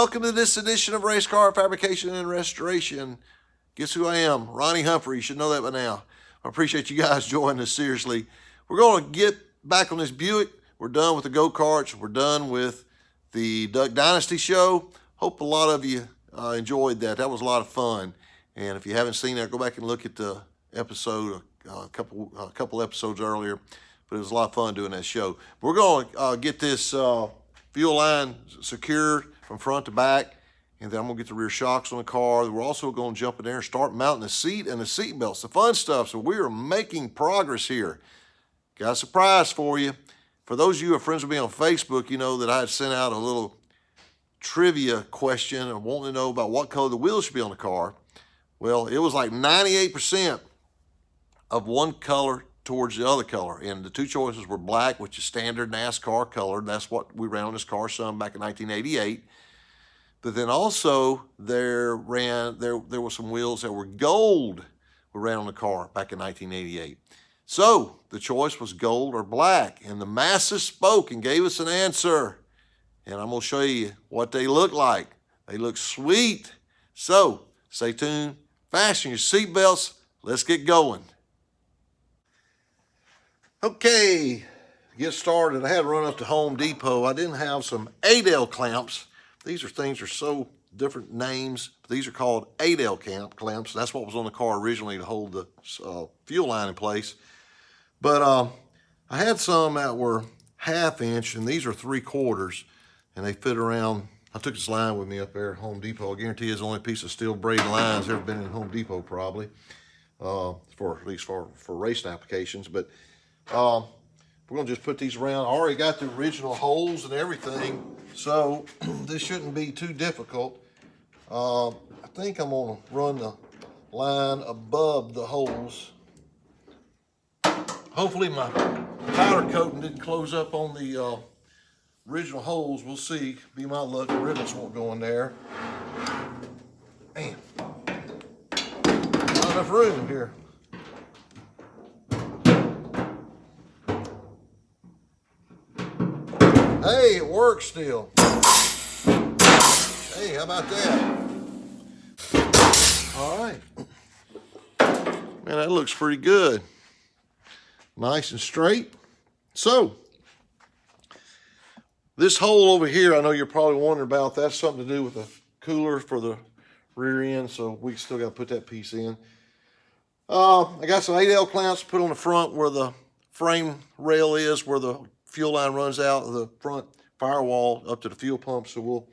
welcome to this edition of Race Car Fabrication and Restoration. Guess who I am? Ronnie Humphrey. You should know that by now. I appreciate you guys joining us, seriously. We're going to get back on this Buick. We're done with the go-karts. We're done with the Duck Dynasty show. Hope a lot of you enjoyed that. That was a lot of fun. And if you haven't seen that, go back and look at the episode, a couple episodes earlier. But it was a lot of fun doing that show. We're going to get this fuel line secured from front to back, and then I'm going to get the rear shocks on the car. We're also going to jump in there and start mounting the seat and the seat belts, the fun stuff. So we are making progress here. Got a surprise for you. For those of you who are friends with me on Facebook, you know that I had sent out a little trivia question and wanting to know about what color the wheels should be on the car. Well, it was like 98% of one color towards the other color, and the two choices were black, which is standard NASCAR color. That's what we ran on this car some back in 1988. But then also there were some wheels that were gold we ran on the car back in 1988. So the choice was gold or black, and the masses spoke and gave us an answer. And I'm going to show you what they look like. They look sweet. So stay tuned, fasten your seatbelts, let's get going. Okay, to get started, I had to run up to Home Depot. I didn't have some 8L clamps. These are so different names. These are called 8L clamps. That's what was on the car originally to hold the fuel line in place. But I had some that were 1/2 inch, and these are 3/4, and they fit around. I took this line with me up there at Home Depot. I guarantee it's the only piece of steel braid line that's ever been in Home Depot, probably, at least for racing applications. But we're going to just put these around. I already got the original holes and everything, so this shouldn't be too difficult. I think I'm going to run the line above the holes. Hopefully my powder coating didn't close up on the original holes. We'll see. Be my luck, the rivets won't go in there. Man, not enough room here. Hey, it works still. Hey, how about that? All right. Man, that looks pretty good. Nice and straight. So, this hole over here, I know you're probably wondering about, that's something to do with the cooler for the rear end, so we still got to put that piece in. I got some 8L clamps put on the front where the frame rail is, where the fuel line runs out of the front firewall up to the fuel pump, so we'll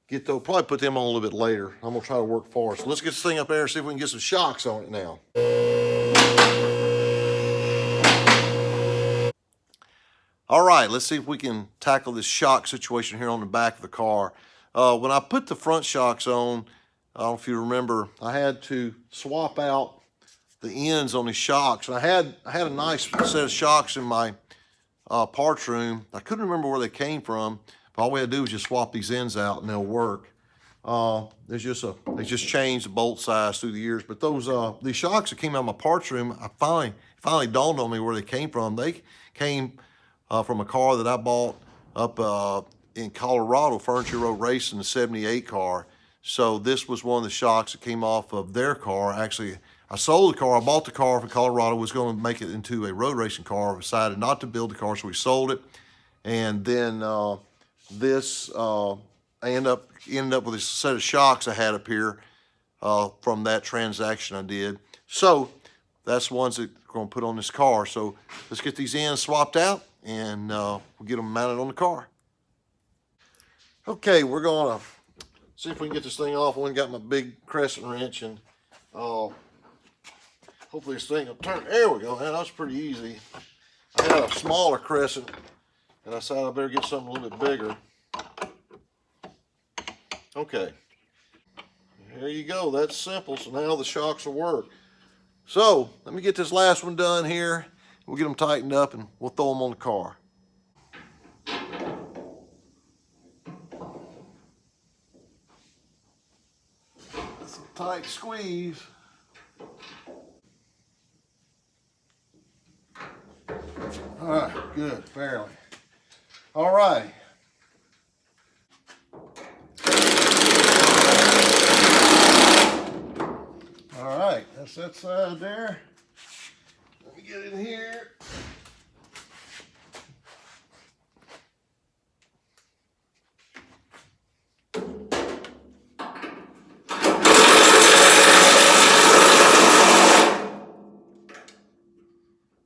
get those, probably put them on a little bit later. I'm going to try to work fast. So let's get this thing up there and see if we can get some shocks on it now. All right, let's see if we can tackle this shock situation here on the back of the car. When I put the front shocks on, I don't know if you remember, I had to swap out the ends on these shocks. And I had a nice set of shocks in my parts room. I couldn't remember where they came from, but all we had to do was just swap these ends out and they'll work. They just changed the bolt size through the years. But these shocks that came out of my parts room, I finally dawned on me where they came from. They came from a car that I bought up in Colorado, Furniture Road Racing, the 78 car. So this was one of the shocks that came off of their car. Actually, I sold the car. I bought the car from Colorado, was going to make it into a road racing car. I decided not to build the car, so we sold it. And then this ended up with a set of shocks I had up here from that transaction I did. So that's the ones that we're going to put on this car. So let's get these ends swapped out, and we'll get them mounted on the car. Okay, we're going to see if we can get this thing off. I went and got my big crescent wrench, and hopefully this thing will turn. There we go. Man, that's pretty easy. I had a smaller crescent, and I decided I better get something a little bit bigger. Okay. There you go. That's simple. So now the shocks will work. So let me get this last one done here. We'll get them tightened up, and we'll throw them on the car. That's a tight squeeze. All right, good, fairly. All right. All right, that's that side there. Let me get in here.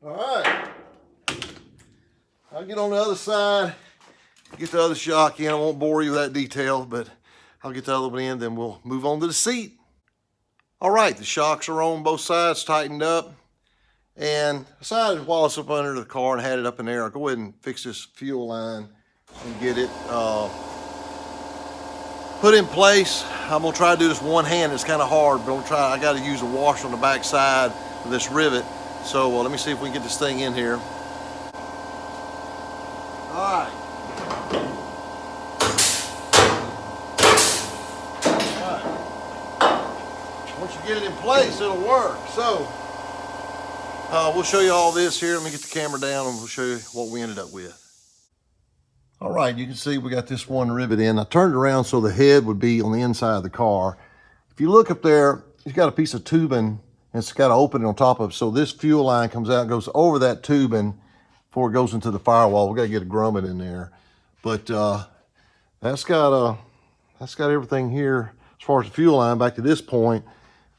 All right, I'll get on the other side, get the other shock in. I won't bore you with that detail, but I'll get the other one in, then we'll move on to the seat. All right, the shocks are on both sides, tightened up. And I decided while it's up under the car and had it up in there, I'll go ahead and fix this fuel line and get it put in place. I'm gonna try to do this one hand. It's kind of hard, but I gotta use a washer on the back side of this rivet. So let me see if we can get this thing in here. All right. Once you get it in place, it'll work. So we'll show you all this here. Let me get the camera down and we'll show you what we ended up with. All right, you can see we got this one rivet in. I turned it around so the head would be on the inside of the car. If you look up there, it's got a piece of tubing and it's got an opening on top of it. So this fuel line comes out and goes over that tubing before it goes into the firewall. We got to get a grommet in there. But that's got everything here as far as the fuel line back to this point.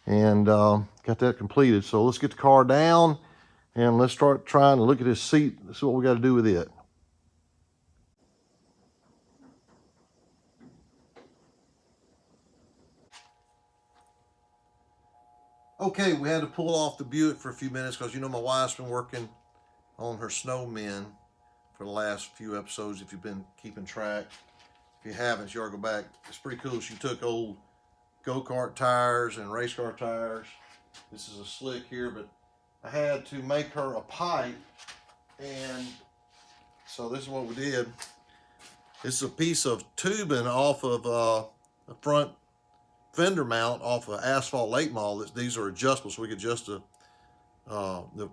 And got that completed. So let's get the car down and let's start trying to look at this seat. Let's see what we got to do with it. Okay, we had to pull off the Buick for a few minutes because you know my wife's been working on her snowmen for the last few episodes. If you've been keeping track, if you haven't, you ought to go back. It's pretty cool. She took old go-kart tires and race car tires. This is a slick here, but I had to make her a pipe, and so this is what we did. This is a piece of tubing off of the front fender mount off of asphalt late model. These are adjustable, so we could adjust the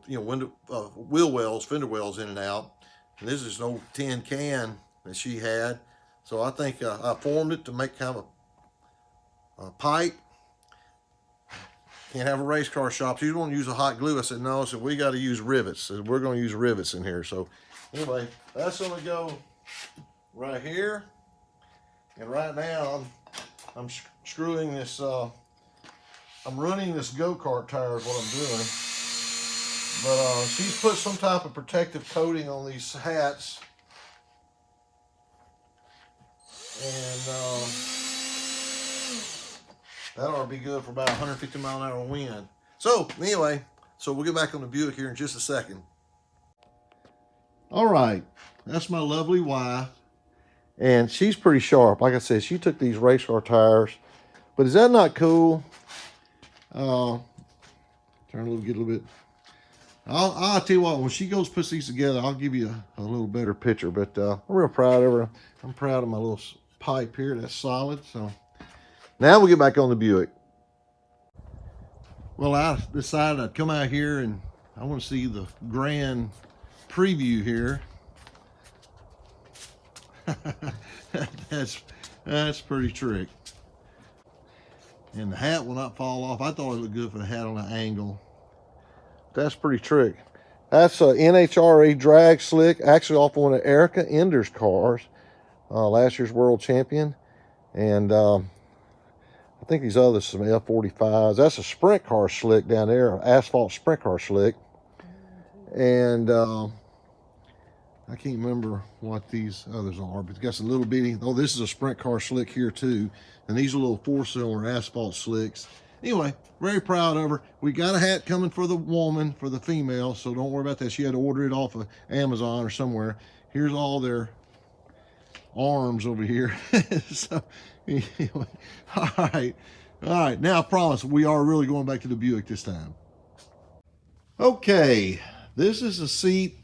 window wheel wells, fender wells in and out. And this is an old tin can that she had, so I think I formed it to make kind of a pipe. Can't have a race car shop. You don't use a hot glue. I said no. I said we got to use rivets. So we're going to use rivets in here. So anyway, that's going to go right here. And right now I'm screwing this. I'm running this go-kart tire is what I'm doing. But she's put some type of protective coating on these hats. And that ought to be good for about 150 mile an hour wind. So anyway, we'll get back on the Buick here in just a second. All right, that's my lovely wife. And she's pretty sharp. Like I said, she took these race car tires. But is that not cool? Get a little bit. I'll tell you what, when she goes puts these together, I'll give you a little better picture. But I'm real proud of her. I'm proud of my little pipe here. That's solid. So now we'll get back on the Buick. Well, I decided I'd come out here and I want to see the grand preview here. That's pretty trick. And the hat will not fall off. I thought it looked good for the hat on an angle. That's pretty trick. That's a NHRA drag slick, actually off one of Erica Ender's cars, last year's world champion. And I think these others, some F45s. That's a sprint car slick down there, asphalt sprint car slick. And I can't remember what these others are, but it's got some little bitty, oh, this is a sprint car slick here too. And these are little 4-cylinder asphalt slicks. Anyway, very proud of her. We got a hat coming for the woman, for the female, so don't worry about that. She had to order it off of Amazon or somewhere. Here's all their arms over here. So anyway, all right. Now I promise we are really going back to the Buick this time. Okay, this is a seat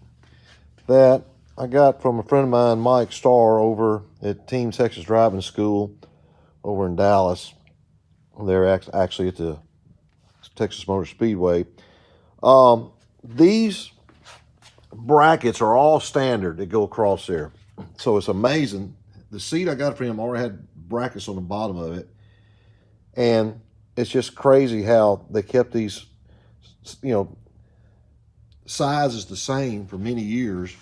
that I got from a friend of mine, Mike Starr, over at Team Texas Driving School over in Dallas. They're actually at the Texas Motor Speedway. These brackets are all standard that go across there. So it's amazing. The seat I got from him already had brackets on the bottom of it. And it's just crazy how they kept these, sizes the same for many years.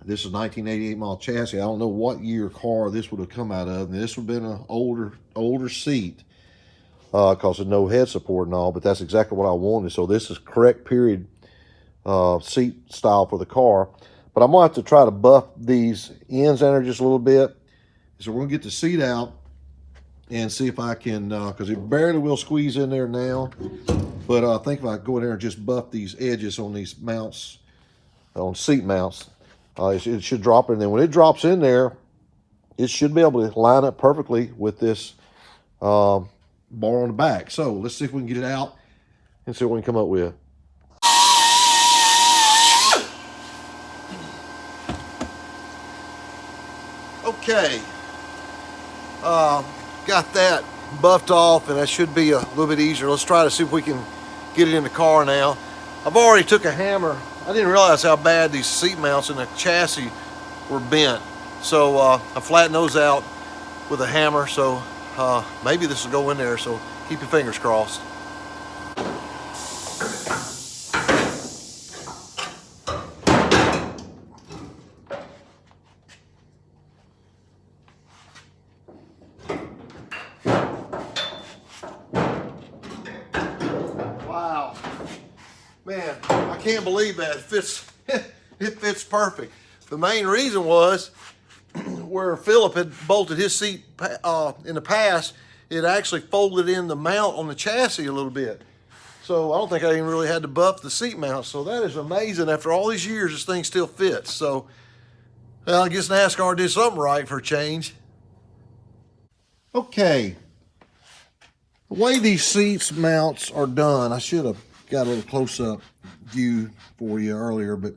This is 1988 model chassis. I don't know what year car this would have come out of. And this would have been an older seat because of no head support and all, but that's exactly what I wanted. So this is correct period seat style for the car. But I'm going to have to try to buff these ends in there just a little bit. So we're going to get the seat out and see if I can, because it barely will squeeze in there now. But I think if I go in there and just buff these edges on these mounts, on seat mounts, it should drop in there. When it drops in there, it should be able to line up perfectly with this bar on the back. So let's see if we can get it out and see what we can come up with. Okay, got that buffed off, and that should be a little bit easier. Let's try to see if we can get it in the car now. I've already took a hammer. I didn't realize how bad these seat mounts in the chassis were bent. So I flattened those out with a hammer. So maybe this will go in there. So keep your fingers crossed. Wow, man, I can't believe that. It fits, it fits perfect. The main reason was where Philip had bolted his seat in the past, it actually folded in the mount on the chassis a little bit. So I don't think I even really had to buff the seat mount. So that is amazing. After all these years, this thing still fits. So, well, I guess NASCAR did something right for a change. Okay. The way these seats mounts are done, I should have got a little close-up view for you earlier, but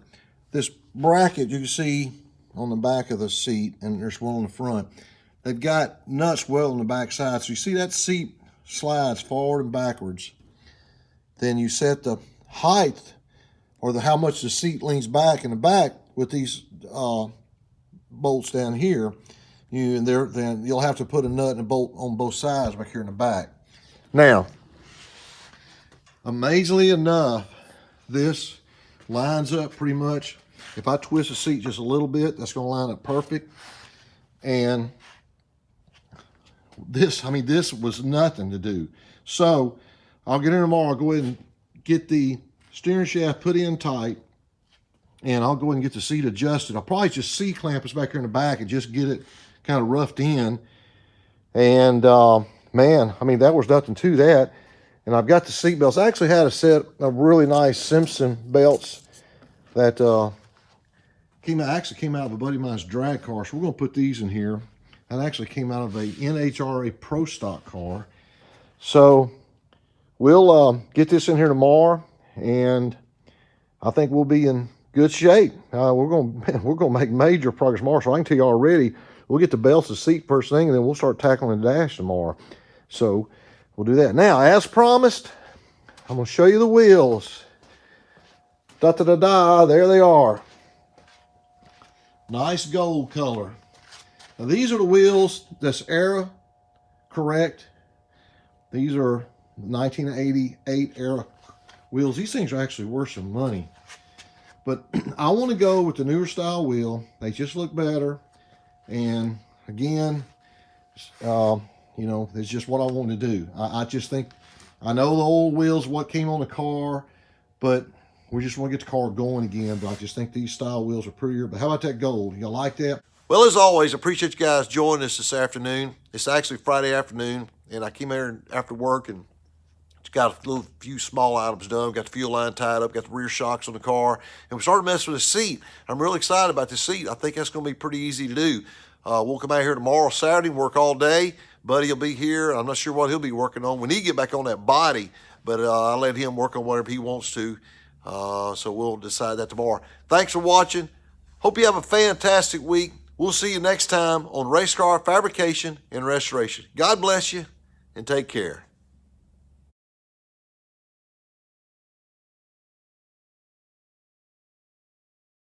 this bracket you can see on the back of the seat, and there's one on the front, they've got nuts well on the back side. So you see that seat slides forward and backwards. Then you set the height or how much the seat leans back in the back with these bolts down here. Then you'll have to put a nut and a bolt on both sides back here in the back. Now, amazingly enough, this lines up pretty much. If I twist the seat just a little bit, that's going to line up perfect. And this was nothing to do. So I'll get in tomorrow. I'll go ahead and get the steering shaft put in tight, and I'll go ahead and get the seat adjusted. I'll probably just C-clamp this back here in the back and just get it kind of roughed in. And man, that was nothing to that. And I've got the seat belts. I actually had a set of really nice Simpson belts that came out of a buddy of mine's drag car. So we're going to put these in here. That actually came out of a NHRA Pro Stock car. So we'll get this in here tomorrow, and I think we'll be in good shape. We're going to make major progress tomorrow. So I can tell you already, we'll get the belts and seat first thing, and then we'll start tackling the dash tomorrow. So we'll do that. Now, as promised, I'm going to show you the wheels. Da-da-da-da, there they are. Nice gold color. Now, these are the wheels that's era correct. These are 1988 era wheels. These things are actually worth some money. But I want to go with the newer style wheel. They just look better. And again, it's just what I want to do. I just think, I know the old wheels, what came on the car, but we just want to get the car going again. But I just think these style wheels are prettier. But how about that gold? You like that? Well, as always, I appreciate you guys joining us this afternoon. It's actually Friday afternoon, and I came here after work and got a few small items done. Got the fuel line tied up, got the rear shocks on the car, and we started messing with the seat. I'm really excited about the seat. I think that's going to be pretty easy to do. We'll come out here tomorrow, Saturday, work all day. Buddy will be here. I'm not sure what he'll be working on. We need to get back on that body, but I'll let him work on whatever he wants to. So we'll decide that tomorrow. Thanks for watching. Hope you have a fantastic week. We'll see you next time on Race Car Fabrication and Restoration. God bless you, and take care.